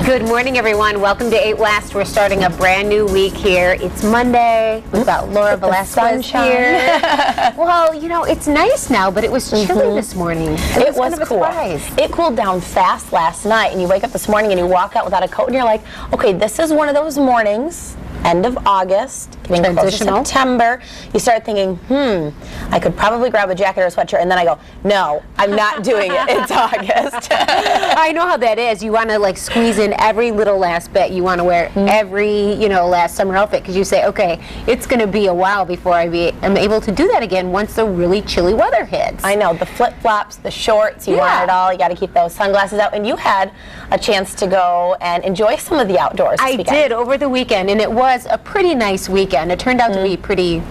Good morning, everyone. Welcome to 8 West. We're starting a brand new week here. It's Monday. We've got Laura Velasquez here. Well, you know, it's nice now, but it was chilly this morning. It was kind of a cool. surprise. It cooled down fast last night, and you wake up this morning and you walk out without a coat, and you're like, okay, this is one of those mornings, end of August, getting close to September. You start thinking, I could probably grab a jacket or a sweatshirt, and then I go, no, I'm not doing it. It's August. I know how that is. You want to like squeeze in every little last bit. You want to wear every, you know, last summer outfit because you say, okay, it's going to be a while before I'm able to do that again once the really chilly weather hits. I know, the flip-flops, the shorts, you want it all. You got to keep those sunglasses out. And you had a chance to go and enjoy some of the outdoors this weekend. I did over the weekend, and it was a pretty nice weekend. It turned out to be pretty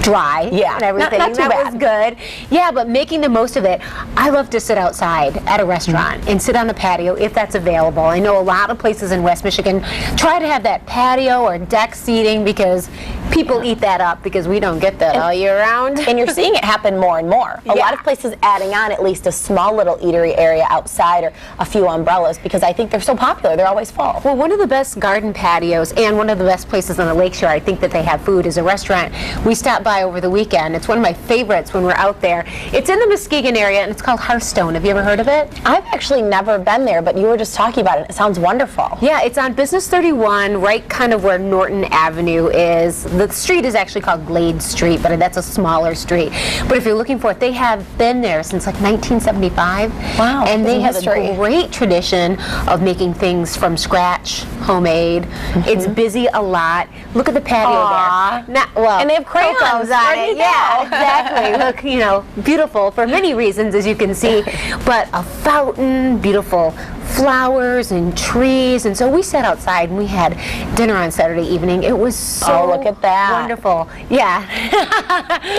dry and everything. Not too that bad. was good. Yeah, but making the most of it. I love to sit outside at a restaurant and sit on the patio if that's available. I know a lot of places in West Michigan try to have that patio or deck seating because people eat that up because we don't get that all year round. And you're seeing it happen more and more. A lot of places adding on at least a small little eatery area outside or a few umbrellas because I think they're so popular. They're always full. Well, one of the best garden patios and one of the best places on the lakeshore, I think that they have food, is a restaurant we stopped by over the weekend. It's one of my favorites when we're out there. It's in the Muskegon area and it's called Hearthstone. Have you ever heard of it? I've actually never been there, but you were just talking about it. It sounds wonderful. Yeah, it's on Business 31, right kind of where Norton Avenue is. The street is actually called Glade Street, but that's a smaller street. But if you're looking for it, they have been there since like 1975. Wow. And they have a great tradition of making things from scratch, homemade. It's busy a lot. Look at the patio there. And they have crayons on it. Yeah, exactly. Look, you know, beautiful for many reasons, as you can see. But a fountain, beautiful flowers and trees, and so we sat outside and we had dinner on Saturday evening. It was so look at that. wonderful. Yeah.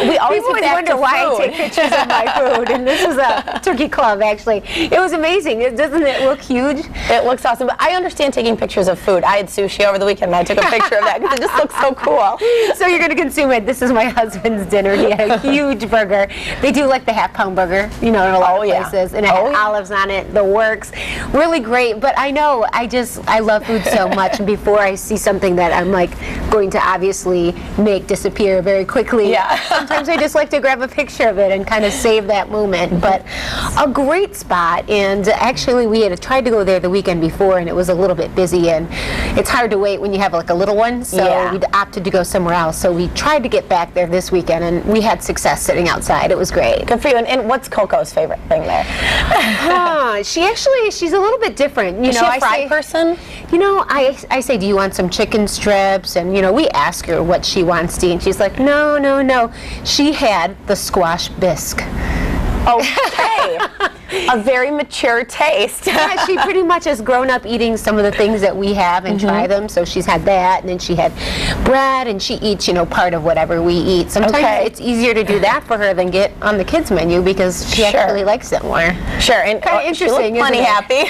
We always wonder why I take pictures of my food, and this is a turkey club, actually. It was amazing. Doesn't it look huge? It looks awesome, but I understand taking pictures of food. I had sushi over the weekend and I took a picture of that because it just looks so cool. So you're going to consume it. This is my husband's dinner. He had a huge burger. They do like the half-pound burger, you know, in a lot of places, and it had olives on it, the works. Really great, but I know I love food so much, and before I see something that I'm like going to obviously make disappear very quickly, sometimes I just like to grab a picture of it and kind of save that moment. But a great spot, and actually we had tried to go there the weekend before and it was a little bit busy, and it's hard to wait when you have like a little one, so we opted to go somewhere else. So we tried to get back there this weekend and we had success sitting outside. It was great. Good for you. And what's Coco's favorite thing there? She's a little bit different. You Is know, she a fry person? You know, I say, do you want some chicken strips? And, you know, we ask her what she wants to eat, and she's like, no, no, no. She had the squash bisque. Okay. A very mature taste. Yeah, she pretty much has grown up eating some of the things that we have and try them. So she's had that, and then she had bread, and she eats, you know, part of whatever we eat. Sometimes it's easier to do that for her than get on the kids' menu because she actually likes it more. Sure, and kind of interesting. She plenty happy.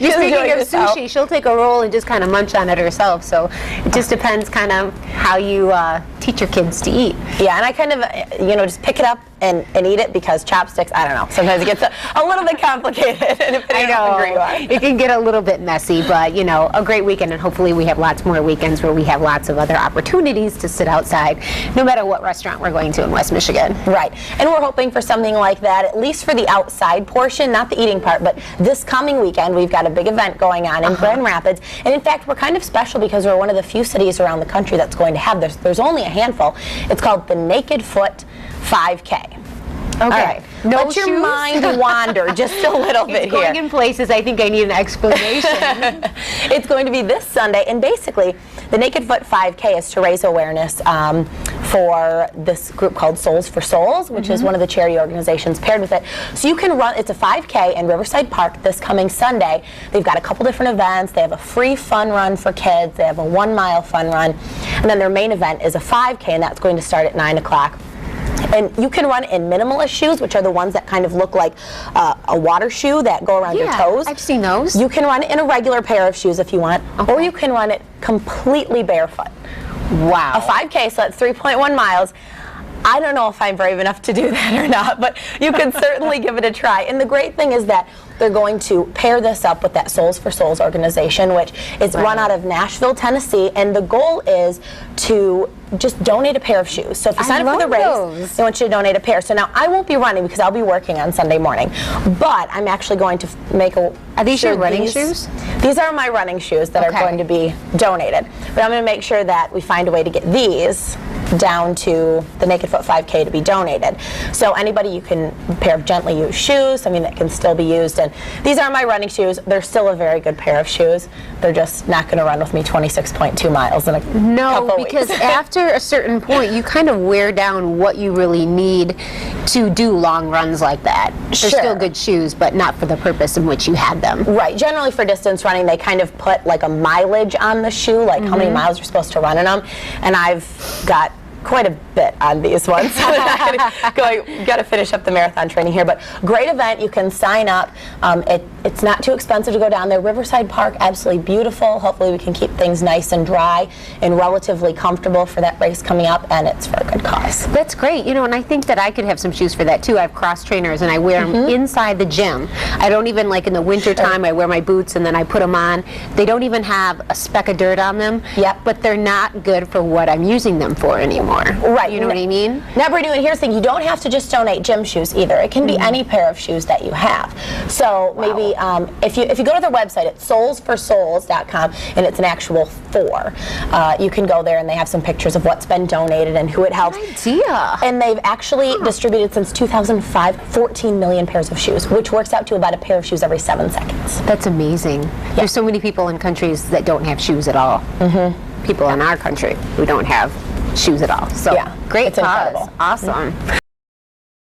Just speaking of sushi, she'll take a roll and just kind of munch on it herself. So it just depends kind of how you teach your kids to eat. Yeah, and I kind of, you know, just pick it up and eat it because chopsticks, I don't know, sometimes it gets a little bit complicated. I know. It can get a little bit messy, but, you know, a great weekend, and hopefully we have lots more weekends where we have lots of other opportunities to sit outside, no matter what restaurant we're going to in West Michigan. Right, and we're hoping for something like that, at least for the outside portion, not the eating part, but this coming weekend we've got a big event going on in Grand Rapids, and in fact we're kind of special because we're one of the few cities around the country that's going to have this. There's only a handful. It's called the Naked Foot 5K. Okay. All right. Let your mind wander just a little bit here. Going in places, I think I need an explanation. It's going to be this Sunday, and basically, the Naked Foot 5K is to raise awareness for this group called Souls for Souls, which is one of the charity organizations paired with it. So you can run, it's a 5K in Riverside Park this coming Sunday. They've got a couple different events. They have a free fun run for kids. They have a 1 mile fun run. And then their main event is a 5K, and that's going to start at 9 o'clock. And you can run in minimalist shoes, which are the ones that kind of look like a water shoe that go around your toes. I've seen those. You can run it in a regular pair of shoes if you want, or you can run it completely barefoot. Wow. A 5K, so that's 3.1 miles. I don't know if I'm brave enough to do that or not, but you can certainly give it a try. And the great thing is that they're going to pair this up with that Souls for Souls organization, which is run out of Nashville, Tennessee, and the goal is to just donate a pair of shoes. So if you sign up for the race, they want you to donate a pair. So now I won't be running because I'll be working on Sunday morning, but I'm actually going to make a... Are these your running shoes? These are my running shoes that are going to be donated. But I'm going to make sure that we find a way to get these down to the Naked Foot 5K to be donated. So anybody, you can a pair of gently used shoes, something that can still be used. And these are my running shoes. They're still a very good pair of shoes. They're just not going to run with me 26.2 miles in a couple weeks. Because after a certain point, you kind of wear down what you really need to do long runs like that. They're still good shoes, but not for the purpose in which you had them. Right. Generally for distance running, they kind of put like a mileage on the shoe, like how many miles you're supposed to run in them. And I've got quite a bit on these ones. Got to finish up the marathon training here, but great event. You can sign up. It's not too expensive to go down there. Riverside Park, absolutely beautiful. Hopefully we can keep things nice and dry and relatively comfortable for that race coming up, and it's for a good cause. That's great. You know, and I think that I could have some shoes for that too. I have cross trainers and I wear them inside the gym. I don't even, like in the winter time, I wear my boots and then I put them on. They don't even have a speck of dirt on them, but they're not good for what I'm using them for anymore. Right. You know what I mean? Now, Brittany, and here's the thing. You don't have to just donate gym shoes either. It can be any pair of shoes that you have. So maybe if you go to their website at soulsforsouls.com, and it's an actual 4, you can go there and they have some pictures of what's been donated and who it helps. Good idea. And they've actually distributed since 2005 14 million pairs of shoes, which works out to about a pair of shoes every 7 seconds. That's amazing. There's so many people in countries that don't have shoes at all. People in our country who don't have shoes at all. So great cause. Incredible. Awesome.